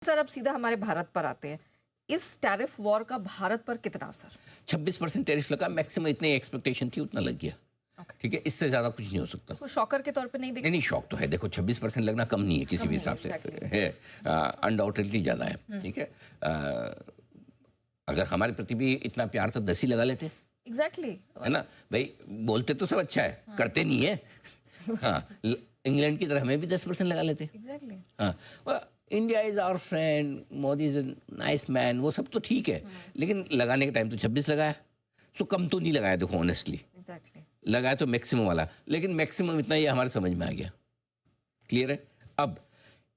Sir अब सीधा हमारे भारत पर आते हैं, इस टैरिफ वॉर का भारत पर कितना असर? 26% टैरिफ लगा, मैक्सिमम इतनी एक्सपेक्टेशन थी उतना लग गया। ठीक है, इससे ज्यादा कुछ नहीं हो सकता। उसको शॉकर के तौर पे नहीं देखते? नहीं, शॉक तो है। देखो 26% लगना कम नहीं है किसी भी हिसाब से, है अनडाउटेडली ज्यादा है। ठीक है, अगर हमारे प्रति भी इतना प्यार तो 10 ही लगा लेते। एग्जैक्टली है ना भाई, बोलते तो सब अच्छा है, करते नहीं है। हाँ, इंग्लैंड की तरह हमें भी 10% लगा लेते। एग्जैक्टली हाँ, India is our friend, Modi is a nice man, वो सब तो ठीक है, लेकिन लगाने के टाइम तो 26 लगाया, सो कम तो नहीं लगाया। देखो ऑनेस्टली लगाया तो मैक्सिमम वाला, लेकिन मैक्सिमम इतना ये हमारे समझ में आ गया। क्लियर है? अब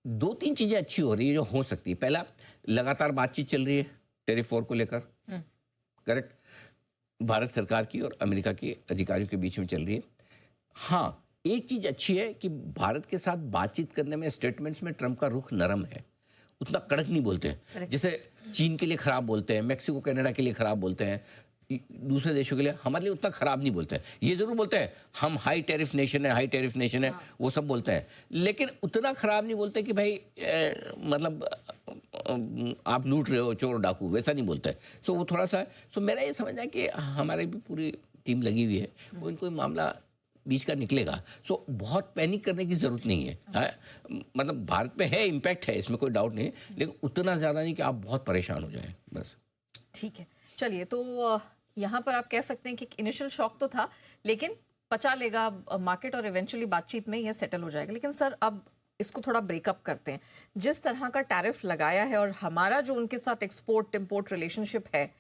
2-3 चीजें अच्छी हो रही है जो हो सकती है। पहला, लगातार बातचीत चल रही है टैरिफ वॉर को लेकर, करेक्ट, भारत सरकार की और अमेरिका के अधिकारियों के बीच में चल रही है। हाँ, एक चीज अच्छी है कि भारत के साथ बातचीत करने में, स्टेटमेंट्स में ट्रंप का रुख नरम है, उतना कड़क नहीं बोलते हैं। जैसे चीन के लिए खराब बोलते हैं, मैक्सिको कनाडा के लिए खराब बोलते हैं, दूसरे देशों के लिए, हमारे लिए उतना खराब नहीं बोलते हैं। ये जरूर बोलते हैं हम हाई टैरिफ नेशन है, हाई टैरिफ नेशन है, वो सब बोलते हैं, लेकिन उतना खराब नहीं बोलते कि भाई मतलब आप लूट रहे हो, चोर डाकू, वैसा नहीं बोलते हैं। सो वो थोड़ा सा, सो मेरा ये समझना है कि हमारी भी पूरी टीम लगी हुई है, वो इनको मामला बीच का निकलेगा। सो बहुत पैनिक करने की जरूरत नहीं है। मतलब भारत पे है इम्पैक्ट है, इसमें कोई डाउट नहीं, लेकिन उतना ज्यादा नहीं कि आप बहुत परेशान हो जाए बस। ठीक है, चलिए, तो यहाँ पर आप कह सकते हैं कि इनिशियल शॉक तो था, लेकिन पचा लेगा मार्केट और इवेंचुअली बातचीत में यह सेटल हो जाएगा। लेकिन सर अब इसको थोड़ा ब्रेकअप करते हैं। जिस तरह का टैरिफ लगाया है और हमारा जो उनके साथ एक्सपोर्ट इम्पोर्ट रिलेशनशिप है,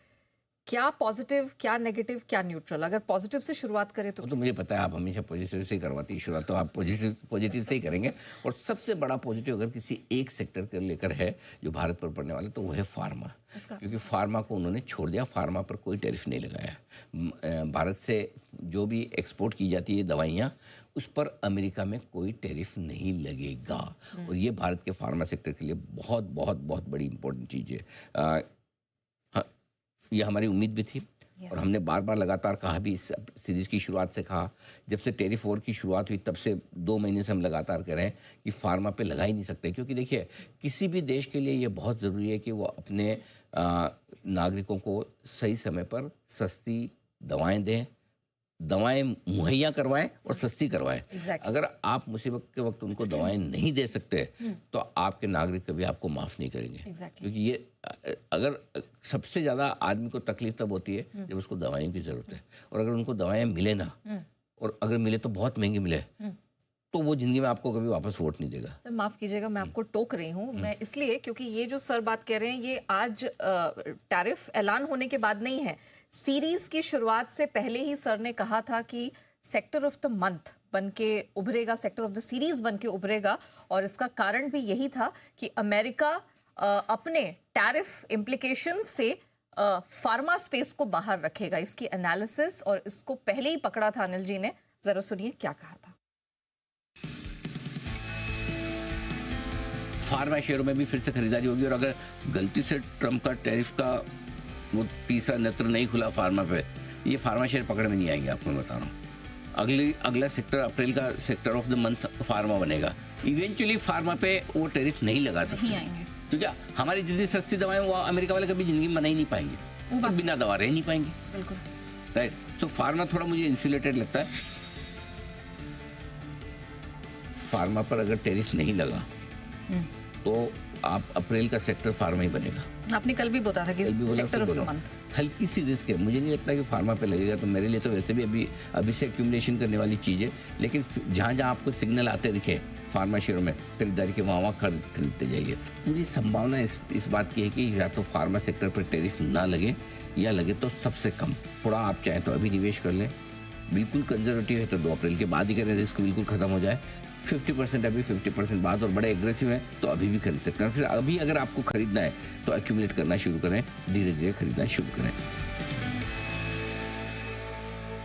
क्या पॉजिटिव, क्या नेगेटिव, क्या न्यूट्रल? अगर पॉजिटिव से शुरुआत करें तो मुझे पता है आप हमेशा पॉजिटिव से ही करवाती है शुरुआत, तो आप पॉजिटिव से ही करेंगे। और सबसे बड़ा पॉजिटिव अगर किसी एक सेक्टर को लेकर है जो भारत पर पड़ने वाला, तो वो है फार्मा। क्योंकि फार्मा को उन्होंने छोड़ दिया, फार्मा पर कोई टैरिफ नहीं लगाया। भारत से जो भी एक्सपोर्ट की जाती है दवाइयाँ, उस पर अमेरिका में कोई टैरिफ नहीं लगेगा। और ये भारत के फार्मा सेक्टर के लिए बहुत बहुत बहुत बड़ी इंपॉर्टेंट चीज़ है। ये हमारी उम्मीद भी थी, और हमने बार बार लगातार कहा भी, इस सीरीज की शुरुआत से कहा, जब से टैरिफ वॉर की शुरुआत हुई तब से 2 महीने से हम लगातार कह रहे हैं कि फार्मा पे लगा ही नहीं सकते। क्योंकि देखिए, किसी भी देश के लिए ये बहुत ज़रूरी है कि वो अपने नागरिकों को सही समय पर सस्ती दवाएं दें, दवाएं मुहैया करवाएं और सस्ती करवाएं। अगर आप मुसीबत के वक्त उनको दवाएं नहीं दे सकते, तो आपके नागरिक कभी आपको माफ़ नहीं करेंगे। क्योंकि ये अगर सबसे ज़्यादा आदमी को तकलीफ तब होती है जब उसको दवाइयों की ज़रूरत है, और अगर उनको दवाएं मिले ना, और अगर मिले तो बहुत महंगी मिले, तो वो जिंदगी में आपको कभी वापस वोट नहीं देगा। सर माफ़ कीजिएगा, मैं आपको टोक रही हूँ, मैं इसलिए क्योंकि ये जो सर बात कह रहे हैं ये आज टैरिफ ऐलान होने के बाद नहीं है। सीरीज की शुरुआत से पहले ही सर ने कहा था कि सेक्टर ऑफ द मंथ बन के उभरेगा, सेक्टर ऑफ द सीरीज बन के उभरेगा। और इसका कारण भी यही था कि अमेरिका अपने टैरिफ इम्प्लीकेशन से फार्मा स्पेस को बाहर रखेगा। इसकी एनालिसिस और इसको पहले ही पकड़ा था अनिल जी ने, जरा सुनिए क्या कहा था। फार्मा शेयरों में भी फिर से खरीदारी होगी, और अगर गलती से ट्रंप का टैरिफ का वो तीसरा नेत्र नहीं खुला फार्मा पे, ये फार्मा शेयर पकड़ में नहीं आएंगे। आपको मैं बता रहा हूँ, अगला सेक्टर अप्रैल का sector of the month pharma बनेगा। इवेंचुअली फार्मा पे वो टैरिफ नहीं लगा सकते, तो क्या हमारी जितनी सस्ती दवाएं वो अमेरिका वाले कभी जिंदगी में बना ही नहीं पाएंगे, वो बिना दवा रह नहीं पाएंगे। बिल्कुल राइट। तो फार्मा थोड़ा मुझे इंसुलेटेड लगता है। फार्मा पर अगर टैरिफ नहीं लगा तो आप अप्रैल का सेक्टर फार्मा ही बनेगा। आपने कल भी बोला था कि सेक्टर ऑफ द मंथ हल्की सी रिस्क है, मुझे नहीं लगता कि फार्मा पे लगेगा। तो मेरे लिए तो वैसे भी अभी से एक्यूमुलेशन करने वाली चीज़ है, लेकिन जहाँ जहाँ आपको सिग्नल आते दिखे फार्मा शेयरों में खरीदारी के, वहाँ खरीदते जाइए। पूरी संभावना इस बात की है कि या तो फार्मा सेक्टर पर टैरिफ ना लगे, या लगे तो सबसे कम। थोड़ा आप चाहें तो अभी निवेश कर लें, बिल्कुल कंजर्वेटिव है तो 2 अप्रैल के बाद ही करें, रिस्क बिल्कुल खत्म हो जाए। 50% अभी, 50% बाद, और बड़े एग्रेसिव हैं तो अभी भी खरीद सकते हैं। फिर अभी अगर आपको खरीदना है तो एक्यूमुलेट करना शुरू करें, धीरे धीरे खरीदना शुरू करें।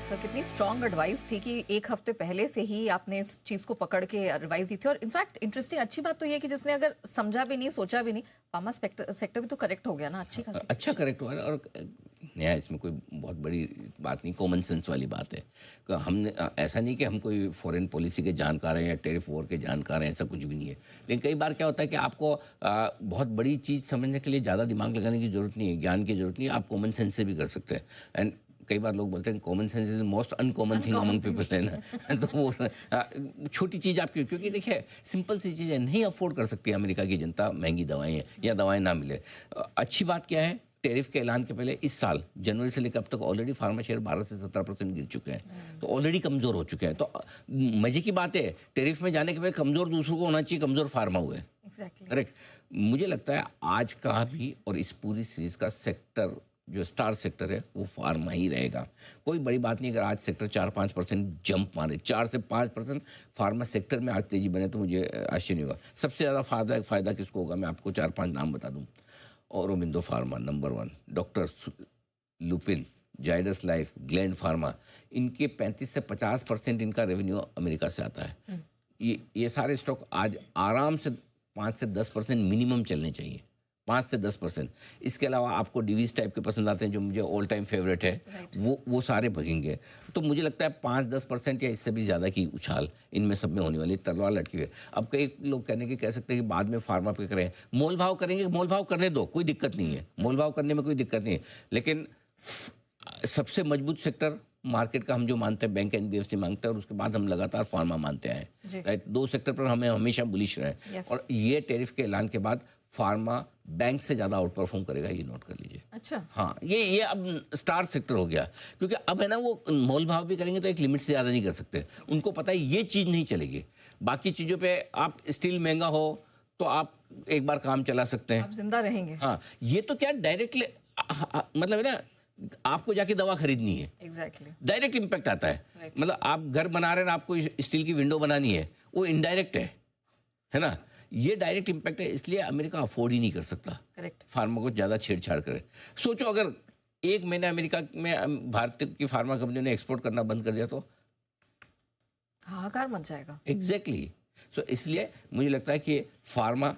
सर कितनी स्ट्रॉन्ग एडवाइस थी कि 1 हफ्ते पहले से ही आपने इस चीज को पकड़ के एडवाइस दी थी। और इनफैक्ट इंटरेस्टिंग अच्छी बात तो ये कि जिसने अगर समझा भी नहीं, सोचा भी नहीं, फार्मा सेक्टर भी तो करेक्ट हो गया ना, अच्छा करेक्ट हुआ। और नया, इसमें कोई बहुत बड़ी बात नहीं, कॉमन सेंस वाली बात है। हमने ऐसा नहीं कि हम कोई फॉरेन पॉलिसी के जानकार हैं या टेरिफ वॉर के जानकार हैं, ऐसा कुछ भी नहीं है। लेकिन कई बार क्या होता है कि आपको बहुत बड़ी चीज़ समझने के लिए ज़्यादा दिमाग लगाने की ज़रूरत नहीं है, ज्ञान की ज़रूरत नहीं है, आप कॉमन सेंस से भी कर सकते हैं। एंड कई बार लोग बोलते हैं common sense is most uncommon thing among people, है ना। तो वो छोटी चीज़ आपकी, क्योंकि देखिए सिंपल सी चीज़ है, नहीं अफोर्ड कर सकती अमेरिका की जनता महंगी दवाएं हैं या दवाएं ना मिले। अच्छी बात क्या है, टैरिफ के ऐलान के पहले इस साल जनवरी से लेकर अब तक ऑलरेडी फार्मा शेयर 12 से 17% गिर चुके हैं, तो ऑलरेडी कमज़ोर हो चुके हैं। तो मजे की बात है, टैरिफ में जाने के पहले कमज़ोर दूसरों को होना चाहिए, कमज़ोर फार्मा हुए। करेक्ट। मुझे लगता है आज का भी और इस पूरी सीरीज़ का सेक्टर जो स्टार सेक्टर है वो फार्मा ही रहेगा। कोई बड़ी बात नहीं अगर आज सेक्टर 4-5% जंप मारे, 4 से 5% फार्मा सेक्टर में आज तेजी बने तो मुझे आश्चर्य नहीं होगा। सबसे ज़्यादा फ़ायदा किसको होगा, मैं आपको 4-5 नाम बता दूँ। Aurobindo pharma number 1, doctor Lupin, Zydus life, gland pharma, इनके 35 से 50% इनका रेवेन्यू अमेरिका से आता है। ये सारे स्टॉक आज आराम से 5 से 10% मिनिमम चलने चाहिए, 5 से 10%। इसके अलावा आपको डिवीज टाइप के पसंद आते हैं जो मुझे ऑल टाइम फेवरेट है, वो सारे भगेंगे। तो मुझे लगता है 5-10% या इससे भी ज़्यादा की उछाल इनमें सब में होने वाली, तलवार लटकी हुई है। अब कई लोग कह सकते हैं कि बाद में फार्मा पे करें, मोल भाव करेंगे, मोल भाव करने दो, कोई दिक्कत नहीं है, मोल भाव करने में कोई दिक्कत नहीं है। लेकिन सबसे मजबूत सेक्टर मार्केट का हम जो मानते हैं, बैंक एनबीएफसी मांगते हैं, और उसके बाद हम लगातार फार्मा मानते हैं, राइट। 2 सेक्टर पर हमें हमेशा बुलिश रहे। और ये टैरिफ के ऐलान के बाद फार्मा बैंक से ज़्यादा आउट परफॉर्म करेगा, ये नोट कर लीजिए। अच्छा, हाँ, ये अब स्टार सेक्टर हो गया, क्योंकि अब है ना वो मोल भाव भी करेंगे तो एक लिमिट से ज़्यादा नहीं कर सकते। उनको पता है ये चीज़ नहीं चलेगी। बाकी चीज़ों पे आप स्टील महंगा हो तो आप एक बार काम चला सकते हैं, आप जिंदा रहेंगे। हाँ, ये तो क्या डायरेक्टली मतलब है ना, आपको जाके दवा खरीदनी है, एग्जैक्टली डायरेक्ट इम्पैक्ट आता है। मतलब आप घर बना रहे हैं, आपको स्टील की विंडो बनानी है, वो इनडायरेक्ट है ना। ये डायरेक्ट इम्पैक्ट है, इसलिए अमेरिका अफोर्ड ही नहीं कर सकता करेक्ट फार्मा को ज़्यादा छेड़छाड़ करे। सोचो अगर एक महीना अमेरिका में भारत की फार्मा कंपनियों ने एक्सपोर्ट करना बंद कर दिया तो हाहाकार मच जाएगा। एग्जैक्टली। सो इसलिए मुझे लगता है कि फार्मा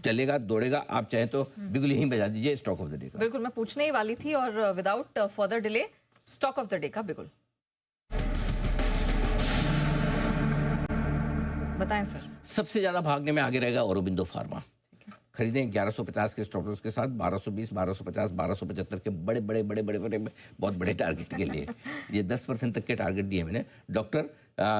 चलेगा, दौड़ेगा। आप चाहें तो बिल्कुल यहीं बजा दीजिए स्टॉक ऑफ द डे का। बिल्कुल, मैं पूछने ही वाली थी, और without further delay stock of the day का बिल्कुल बताएं सर। सबसे ज्यादा भागने में आगे रहेगा औरोबिंदो फार्मा। खरीदें 1150 के स्टॉप लॉस के साथ, 1220, 1250, 1275 के बड़े बहुत बड़े टारगेट के लिए ये 10% तक के टारगेट दिए मैंने। डॉक्टर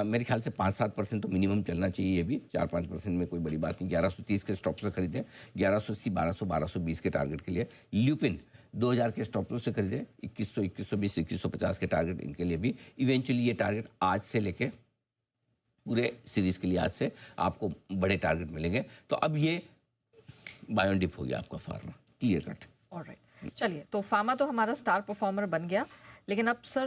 मेरे ख्याल से 5-7% तो मिनिमम चलना चाहिए, ये भी 4-5% में कोई बड़ी बात नहीं। 1130 के स्टॉप से खरीदें, 1180, 1200, 1220 के टारगेट के लिए। ल्यूपिन 2000 के स्टॉप लॉस से खरीदें, 2100, 2120, 2150 के टारगेट इनके लिए भी। इवेंचुअली ये टारगेट आज से लेके पूरे सीरीज के लिए आज से आपको बड़े टारगेट मिलेंगे। तो अब ये बायोन डिप हो गया आपका फार्मा, क्लियर कट। ऑलराइट, चलिए, तो फार्मा तो हमारा स्टार परफॉर्मर बन गया, लेकिन अब सर